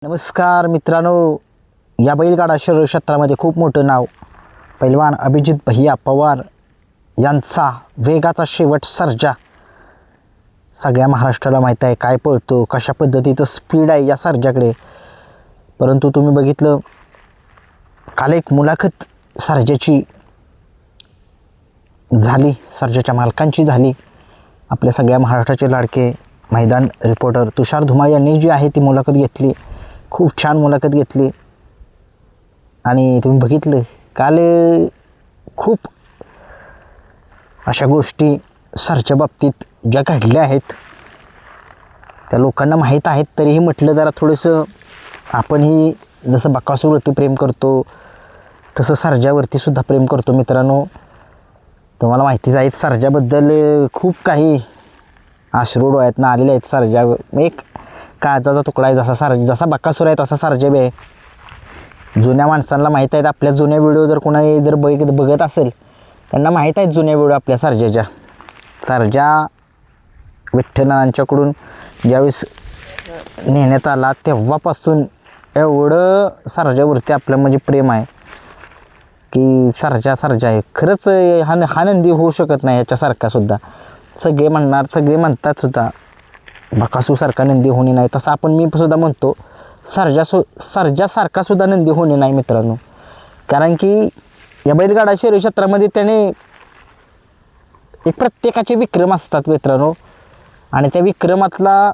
नमस्कार मित्रांनो, या बैलगाडा शरीर क्षेत्रामध्ये खूप मोठं नाव पैलवान अभिजित भैया पवार यांचा वेगाचा शेवट सर्जा सगळ्या महाराष्ट्राला माहीत आहे. काय पळतो, कशा पद्धतीचं स्पीड आहे या सर्जाकडे. परंतु तुम्ही बघितलं काल एक मुलाखत सर्जाची झाली, सर्जाच्या मालकांची झाली. आपल्या सगळ्या महाराष्ट्राचे लाडके मैदान रिपोर्टर तुषार धुमाळ यांनी जी आहे ती मुलाखत घेतली. खूप छान मुलाखत घेतली आणि तुम्ही बघितलं काल खूप अशा गोष्टी सरच्या बाबतीत ज्या घडल्या आहेत त्या लोकांना माहीत आहेत. तरीही म्हटलं जरा थोडंसं आपणही जसं बकासूरवरती प्रेम करतो तसं सर्जावरती सुद्धा प्रेम करतो. मित्रांनो, तुम्हाला माहितीच आहे सर्जाबद्दल खूप काही अश्रू डोळ्यातनं आलेले आहेत. सर्जा एक काळजाचा तुकडा आहे. जसा बकासूर आहे तसा सर्जा बी आहे. जुन्या माणसांना माहीत आहेत. आपल्या जुन्या व्हिडिओ जर कोणाही जर बघत असेल त्यांना माहीत आहेत जुन्या व्हिडिओ आपल्या सर्जाच्या. सर्जा विठ्ठलांच्याकडून ज्यावेळेस नेण्यात आला तेव्हापासून एवढं सर्जावरती आपलं म्हणजे प्रेम आहे की सर्जा आहे. खरंच हा नंदी होऊ शकत नाही याच्यासारखा सुद्धा. सगळे म्हणतात सुद्धा बकासूरसारखा नंदी होणे नाही. तसं मी सुद्धा म्हणतो सर्जासारखा सुद्धा नंदी होणे नाही मित्रांनो. कारण की या बैलगाडा शरीर क्षेत्रामध्ये त्याने एक प्रत्येकाचे विक्रम असतात मित्रांनो. आणि त्या विक्रमातला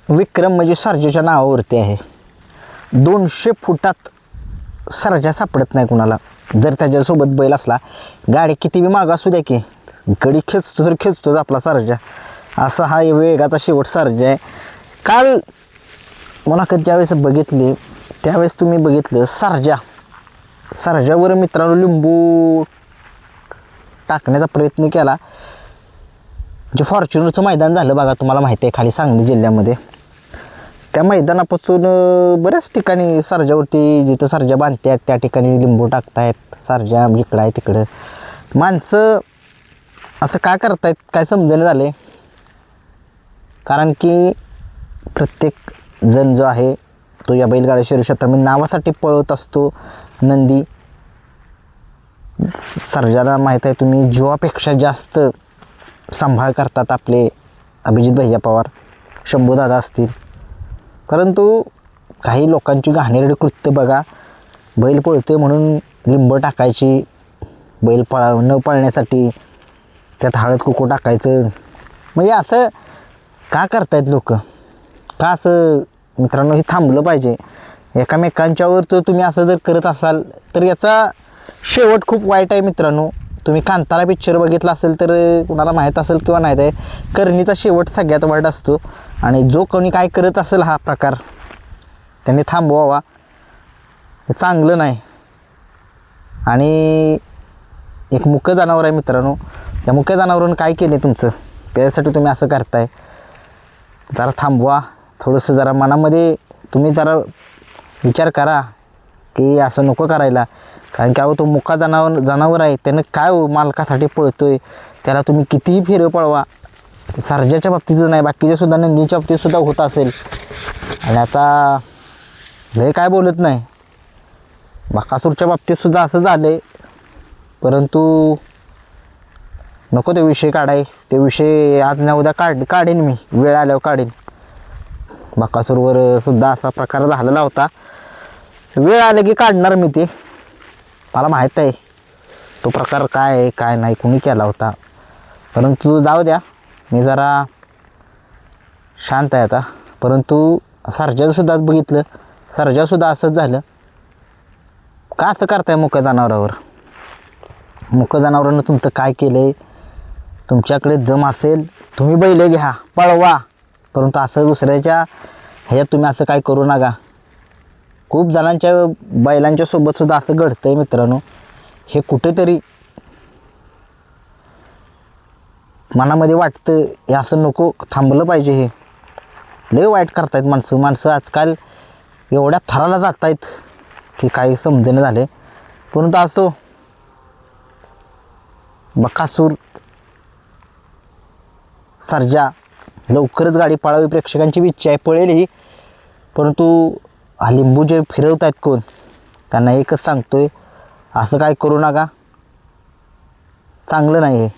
विक्रम म्हणजे सर्जाच्या नावावरती आहे. 200 फुटात सर्जा सापडत नाही कुणाला. जर त्याच्यासोबत बैल असला, गाडी किती बी मागं असू द्या की गडी खेचतो तर खेचतोच आपला सर्जा. असा हा वेगाचा शेवट सर्जा आहे. काल मुलाखत ज्यावेळेस बघितली त्यावेळेस तुम्ही बघितलं सर्जावर मित्रांनो लिंबू टाकण्याचा प्रयत्न केला. जे फॉर्च्युनरचं मैदान झालं बघा, तुम्हाला माहिती आहे खाली सांगली जिल्ह्यामध्ये. त्या मैदानापासून बऱ्याच ठिकाणी सर्जावरती जिथं सर्जा बांधतात त्या ठिकाणी लिंबू टाकतायत. सर्जा इकडं आहे तिकडं. माणसं असं का करतायत काय समजेना झाले. कारण की प्रत्येक जण जो आहे तो या बैलगाडा शरीर क्षेत्रामध्ये नावासाठी पळत असतो. नंदी सर्जाला माहीत आहे तुम्ही जीवापेक्षा जास्त सांभाळ करतात आपले अभिजित भैया पवार, शंभूदादा असतील. परंतु काही लोकांची घाणेरडी कृत्य बघा. बैल पळतोय म्हणून लिंब टाकायची, बैल न पळण्यासाठी त्यात हळद कुकू टाकायचं. म्हणजे असं का करतायत लोक? का असं मित्रांनो हे थांबलं पाहिजे. एकामेकांच्यावर तर तुम्ही असं जर करत असाल तर याचा शेवट खूप वाईट आहे मित्रांनो. तुम्ही कांतारा पिक्चर बघितला असेल तर कुणाला माहीत असेल किंवा नाही आहे, करणीचा शेवट सगळ्यात वाईट असतो. आणि जो कोणी काय करत असेल हा प्रकार त्यांनी थांबवावा. हे चांगलं नाही. आणि एक मुकं जनावर आहे मित्रांनो. त्या मुक्या जनावरांनी काय केले तुमचं, त्यासाठी तुम्ही असं करताय. जरा थांबवा. थोडंसं जरा मनामध्ये तुम्ही जरा विचार करा की असं नको करायला. कारण की तो मुका जनावर आहे, त्यानं काय मालकासाठी पळतोय. त्याला तुम्ही कितीही फेरं पळवा. सर्जाच्या बाबतीतच नाही, बाकीच्या सुद्धा नंदीच्या बाबतीतसुद्धा होत असेल. आणि आता लय काय बोलत नाही, बकासूरच्या बाबतीतसुद्धा असं झालं आहे. परंतु नको ते विषय काढाय. ते विषय आज ना उद्या काढेन मी, वेळ आल्यावर काढेन. बकासूरवर सुद्धा असा प्रकार झालेला होता. वेळ आले की काढणार मी ते. मला माहीत आहे तो प्रकार काय आहे काय नाही, कुणी केला होता. परंतु जाऊ द्या, मी जरा शांत आहे आता. परंतु सर्जासुद्धा बघितलं, सर्जासुद्धा असंच झालं. का असं करताय मुक्या जनावरावर? मुक्या जनावरानं तुमचं काय केलं आहे? तुमच्याकडे दम असेल तुम्ही बैल घ्या, पळवा. परंतु असं दुसऱ्याच्या ह्याच्यात तुम्ही असं काय करू नका. खूप जणांच्या बैलांच्या सोबतसुद्धा असं घडतं आहे मित्रांनो. हे कुठेतरी मनामध्ये वाटतं हे असं नको, थांबलं पाहिजे. हे लय वाईट करतायत माणसं आजकाल. एवढ्या थराला जात आहेत की काही समजेनं झाले. परंतु असो, बकासूर सर्जा लवकरच गाडी पळावी प्रेक्षकांची इच्छा आहे. पळेल ही. परंतु हा लिंबू जे फिरवत आहेत कोण, त्यांना एकच सांगतोय, असं काय करू नका, चांगलं नाही आहे.